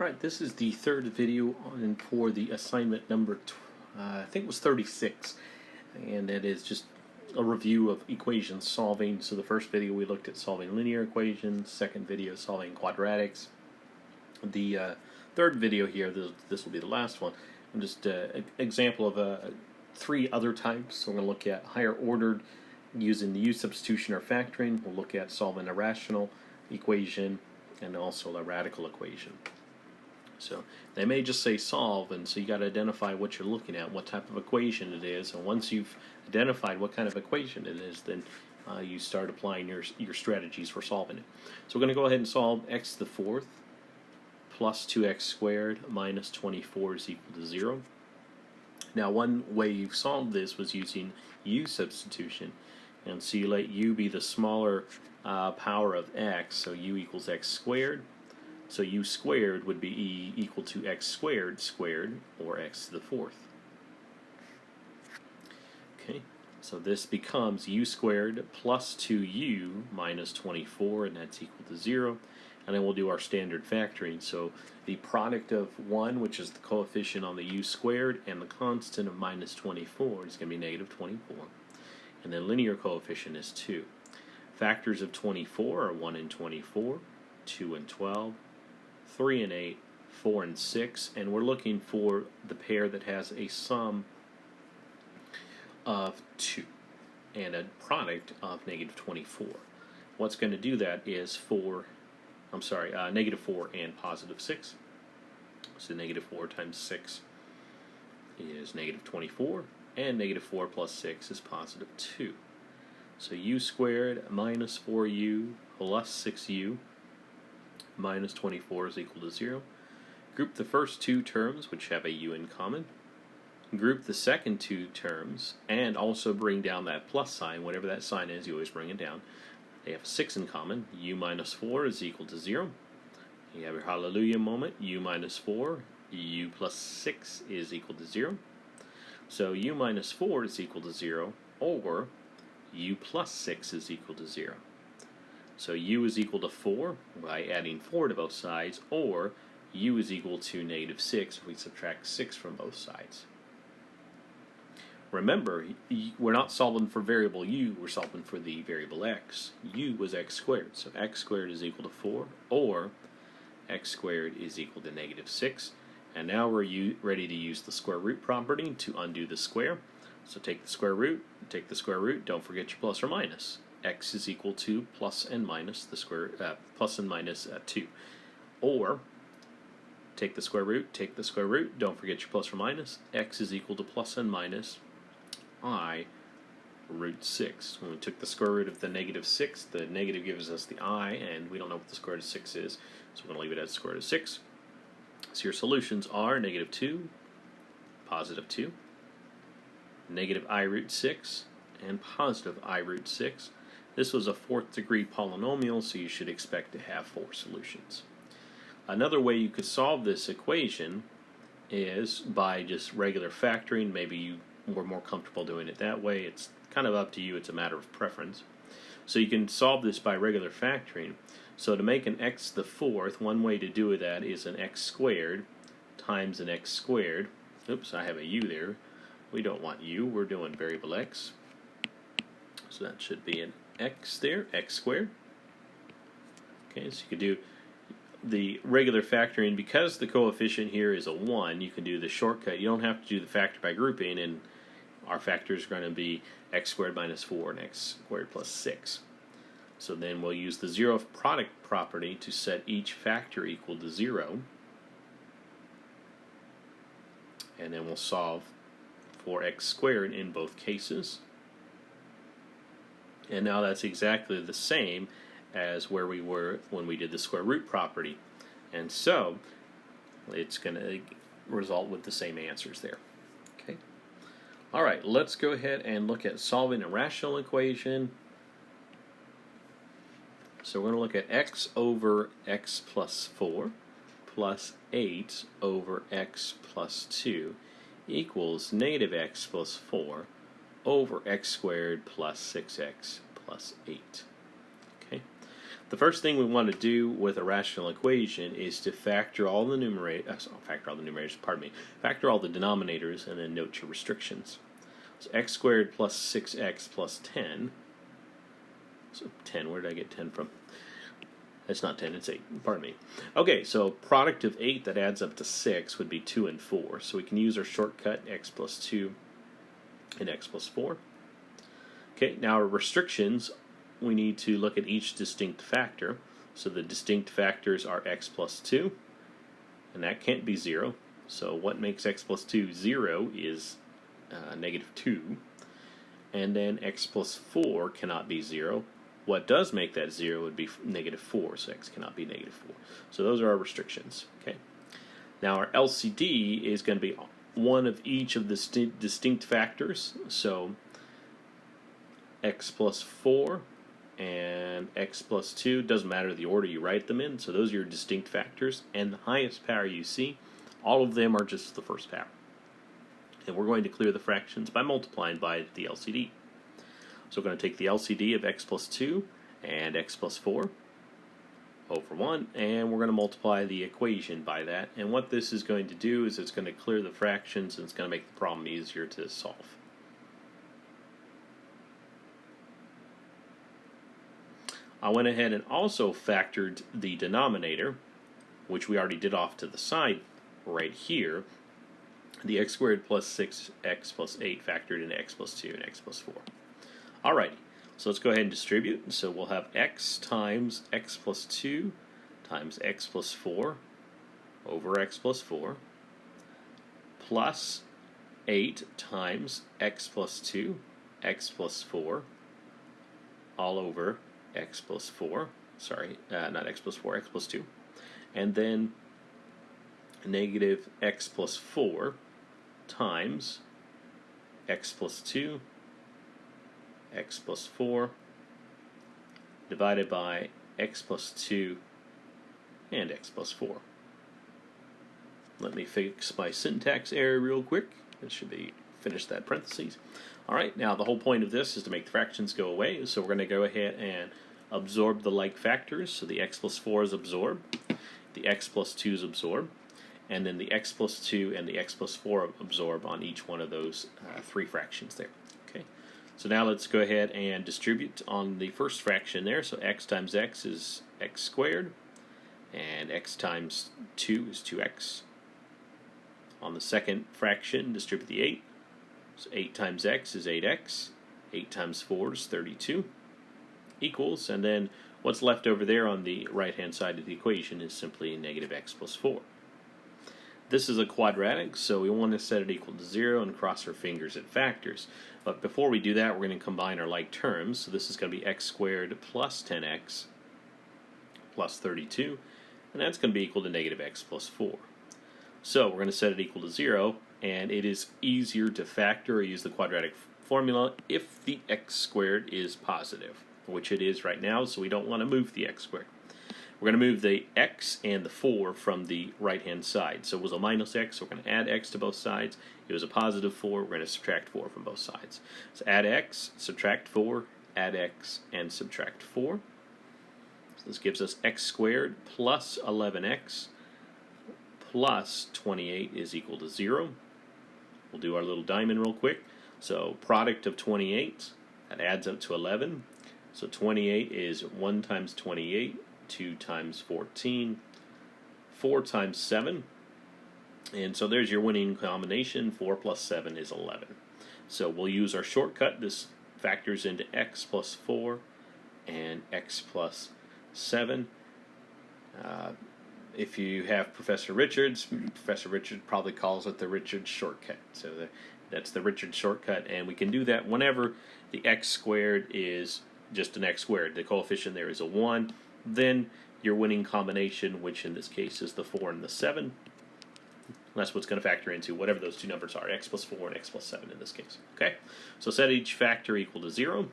Alright, this is the third video for the assignment number, I think it was 36, and it is just a review of equation solving. So the first video we looked at solving linear equations, second video solving quadratics. The third video here, this will be the last one, and just an example of three other types. So we're going to look at higher ordered using the U substitution or factoring. We'll look at solving a rational equation and also a radical equation. So they may just say solve, and so you got to identify what you're looking at, what type of equation it is, and once you've identified what kind of equation it is, then you start applying your strategies for solving it. So we're going to go ahead and solve x to the fourth plus 2x squared minus 24 is equal to 0. Now one way you solved this was using U substitution, and so you let U be the smaller power of x, so U equals x squared. So U squared would be E equal to x squared squared, or x to the fourth. Okay, so this becomes U squared plus 2U minus 24, and that's equal to 0. And then we'll do our standard factoring. So the product of 1, which is the coefficient on the U squared, and the constant of minus 24 is going to be negative 24. And then linear coefficient is 2. Factors of 24 are 1 and 24, 2 and 12, 3 and 8, 4 and 6, and we're looking for the pair that has a sum of 2 and a product of negative 24. What's going to do that is negative 4 and positive 6. So negative 4 times 6 is negative 24, and negative 4 plus 6 is positive 2. So U squared minus 4U plus 6U minus 24 is equal to 0. Group the first two terms, which have a U in common. Group the second two terms, and also bring down that plus sign. Whatever that sign is, you always bring it down. They have 6 in common. U minus 4 is equal to 0. You have your hallelujah moment. U minus 4, U plus 6 is equal to 0. So U minus 4 is equal to 0, or U plus 6 is equal to 0. So U is equal to 4 by adding 4 to both sides, or U is equal to negative 6 if we subtract 6 from both sides. Remember, we're not solving for variable U, we're solving for the variable x. U was x squared, so x squared is equal to 4, or x squared is equal to negative 6. And now we're ready to use the square root property to undo the square. So take the square root, don't forget your plus or minus. X is equal to plus and minus the square, plus and minus 2. Or take the square root, don't forget your plus or minus. X is equal to plus and minus I root 6. When we took the square root of the negative 6, the negative gives us the I, and we don't know what the square root of 6 is, so we're going to leave it as square root of 6. So your solutions are negative 2, positive 2, negative I root 6, and positive I root 6. This was a fourth degree polynomial, so you should expect to have 4 solutions. Another way you could solve this equation is by just regular factoring. Maybe you were more comfortable doing it that way. It's kind of up to you. It's a matter of preference. So you can solve this by regular factoring. So to make an x to the fourth, one way to do that is an x squared times an x squared. Oops, I have a u there. We don't want u. We're doing variable x. So that should be an x there, x squared. Okay, so you could do the regular factoring. Because the coefficient here is a 1, you can do the shortcut. You don't have to do the factor by grouping, and our factors are going to be x squared minus 4 and x squared plus 6. So then we'll use the zeroth product property to set each factor equal to 0. And then we'll solve for x squared in both cases. And now that's exactly the same as where we were when we did the square root property. And so it's going to result with the same answers there. Okay. All right, let's go ahead and look at solving a rational equation. So we're going to look at x over x plus 4 plus 8 over x plus 2 equals negative x plus 4 over x squared plus 6x plus 8. Okay. The first thing we want to do with a rational equation is to factor all the factor all the denominators, and then note your restrictions. So x squared plus 6x plus 10. So 10, where did I get 10 from? That's not 10, it's 8, pardon me. Okay, so product of 8 that adds up to 6 would be 2 and 4. So we can use our shortcut, x plus 2 and x plus 4. Okay, now our restrictions, we need to look at each distinct factor. So the distinct factors are x plus 2, and that can't be 0. So what makes x plus 2 0 is negative 2. And then x plus 4 cannot be 0. What does make that 0 would be negative 4, so x cannot be negative 4. So those are our restrictions. Okay. Now our LCD is going to be one of each of the distinct factors. So x plus 4 and x plus 2, doesn't matter the order you write them in, so those are your distinct factors, and the highest power you see, all of them are just the first power. And we're going to clear the fractions by multiplying by the LCD. So we're going to take the LCD of x plus 2 and x plus 4 over 1, and we're going to multiply the equation by that. And what this is going to do is it's going to clear the fractions, and it's going to make the problem easier to solve. I went ahead and also factored the denominator, which we already did off to the side right here. The x squared plus 6x plus 8 factored into x plus 2 and x plus 4. Alrighty, so let's go ahead and distribute. So we'll have x times x plus 2 times x plus 4 over x plus 4 plus 8 times x plus 2, x plus 4 all over x plus 4, not x plus 4, x plus 2, and then negative x plus 4 times x plus 2, x plus 4, divided by x plus 2 and x plus 4. Let me fix my syntax error real quick. It should be finish that parentheses. Alright, now the whole point of this is to make the fractions go away, so we're going to go ahead and absorb the like factors. So the x plus 4 is absorbed, the x plus 2 is absorbed, and then the x plus 2 and the x plus 4 absorb on each one of those three fractions there. Okay, so now let's go ahead and distribute on the first fraction there. So x times x is x squared, and x times 2 is 2x. On the second fraction, distribute the 8. So 8 times x is 8x. 8 times 4 is 32. Equals, and then what's left over there on the right-hand side of the equation is simply negative x plus 4. This is a quadratic, so we want to set it equal to 0 and cross our fingers at factors. But before we do that, we're going to combine our like terms. So this is going to be x squared plus 10x plus 32, and that's going to be equal to negative x plus 4. So we're going to set it equal to 0, and it is easier to factor or use the quadratic formula if the x squared is positive, which it is right now, so we don't want to move the x squared. We're going to move the x and the 4 from the right-hand side. So it was a minus x, so we're going to add x to both sides. It was a positive 4, we're going to subtract 4 from both sides. So add x, subtract 4, add x, and subtract 4. So this gives us x squared plus 11x plus 28 is equal to 0. We'll do our little diamond real quick. So product of 28, that adds up to 11. So 28 is 1 times 28, 2 times 14, 4 times 7. And so there's your winning combination. 4 plus 7 is 11. So we'll use our shortcut. This factors into x plus 4 and x plus 7. If you have Professor Richards probably calls it the Richards shortcut. So that's the Richards shortcut, and we can do that whenever the x squared is just an x squared. The coefficient there is a 1. Then your winning combination, which in this case is the 4 and the 7. That's what's going to factor into whatever those two numbers are, x plus 4 and x plus 7 in this case. Okay, so set each factor equal to 0.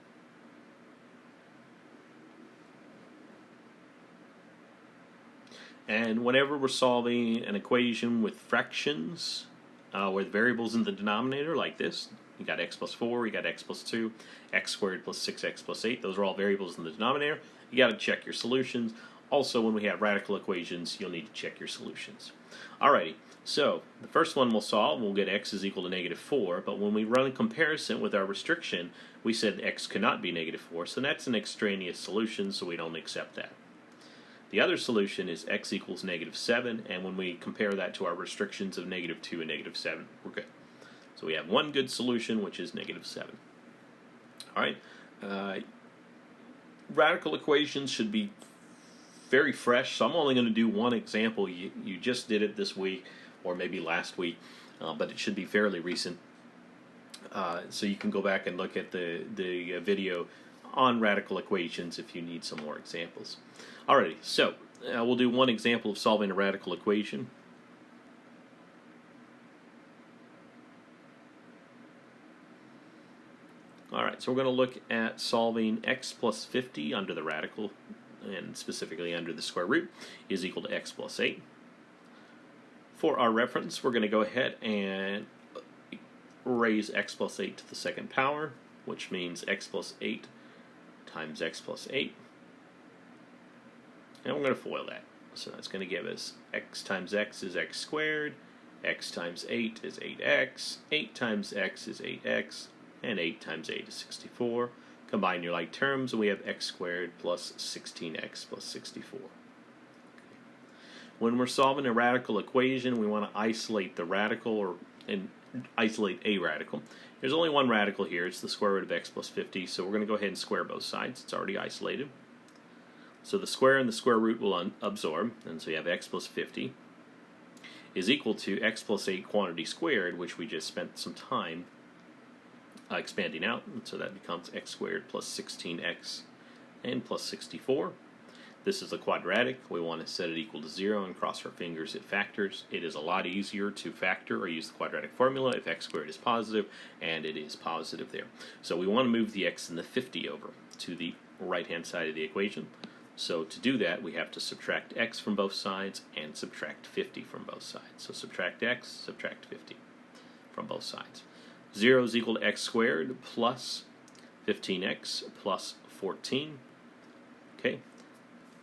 And whenever we're solving an equation with fractions, with variables in the denominator like this, you got x plus 4, you got x plus 2, x squared plus 6x plus 8. Those are all variables in the denominator. you got to check your solutions. Also, when we have radical equations, you'll need to check your solutions. Alrighty, so the first one we'll solve, we'll get x is equal to negative 4, but when we run a comparison with our restriction, we said x cannot be negative 4, so that's an extraneous solution, so we don't accept that. The other solution is x equals negative 7, and when we compare that to our restrictions of negative 2 and negative 7, we're good. So we have one good solution, which is negative 7. Alright, radical equations should be very fresh, so I'm only going to do one example. You just did it this week, or maybe last week, but it should be fairly recent. So you can go back and look at the video on radical equations if you need some more examples. Alrighty, so we'll do one example of solving a radical equation. Alright, so we're going to look at solving x plus 50 under the radical, and specifically under the square root, is equal to x plus 8. For our reference, we're going to go ahead and raise x plus 8 to the second power, which means x plus 8 times x plus 8. And we're going to FOIL that. So that's going to give us x times x is x squared, x times 8 is 8x, 8 times x is 8x, and 8 times 8 is 64. Combine your like terms, and we have x squared plus 16x plus 64. When we're solving a radical equation, we want to isolate the radical, and isolate a radical. There's only one radical here. It's the square root of x plus 50, so we're going to go ahead and square both sides. It's already isolated. So the square and the square root will absorb, and so you have x plus 50 is equal to x plus 8 quantity squared, which we just spent some time expanding out, and so that becomes x squared plus 16x and plus 64. This is a quadratic. We want to set it equal to 0 and cross our fingers it factors. It is a lot easier to factor or use the quadratic formula if x squared is positive, and it is positive there. So we want to move the x and the 50 over to the right-hand side of the equation. So to do that, we have to subtract x from both sides and subtract 50 from both sides. So subtract x, subtract 50 from both sides. 0 is equal to x squared plus 15x plus 14. Okay.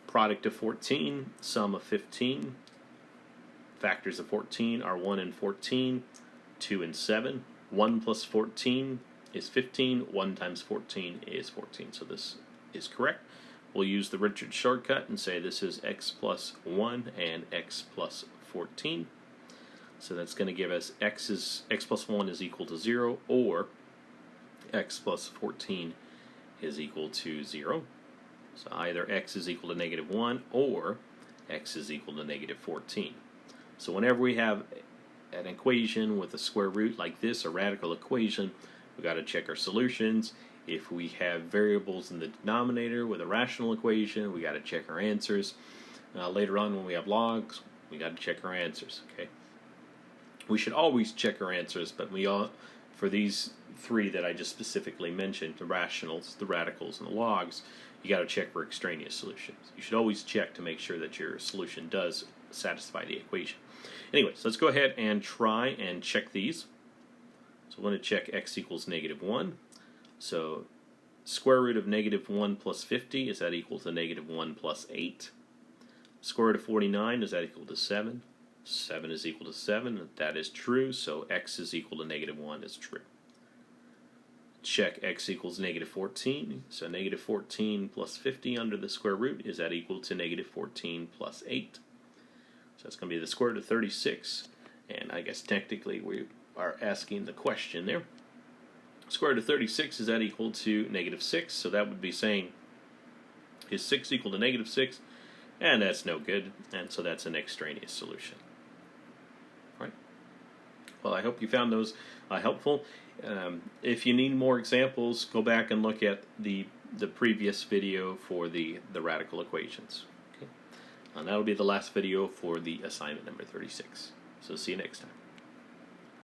Product of 14, sum of 15. Factors of 14 are 1 and 14, 2 and 7. 1 plus 14 is 15. 1 times 14 is 14. So this is correct. We'll use the Richard shortcut and say this is x plus 1 and x plus 14. So that's going to give us x plus 1 is equal to 0, or x plus 14 is equal to 0. So either x is equal to negative 1 or x is equal to negative 14. So whenever we have an equation with a square root like this, a radical equation, we've got to check our solutions. If we have variables in the denominator with a rational equation, we got to check our answers. Later on when we have logs, we got to check our answers. Okay. We should always check our answers, but for these three that I just specifically mentioned, the rationals, the radicals, and the logs, you got to check for extraneous solutions. You should always check to make sure that your solution does satisfy the equation. Anyways, let's go ahead and try and check these. So we're going to check x equals negative 1. So square root of negative 1 plus 50, is that equal to negative 1 plus 8? Square root of 49, is that equal to 7? 7 is equal to 7. That is true, so x is equal to negative 1 is true. Check x equals negative 14. So negative 14 plus 50 under the square root, is that equal to negative 14 plus 8? So that's going to be the square root of 36. And I guess technically we are asking the question there. Square root of 36, is that equal to negative 6? So that would be saying, is 6 equal to negative 6? And that's no good, and so that's an extraneous solution. All right. Well, I hope you found those helpful. If you need more examples, go back and look at the previous video for the radical equations. Okay. And that'll be the last video for the assignment number 36. So see you next time.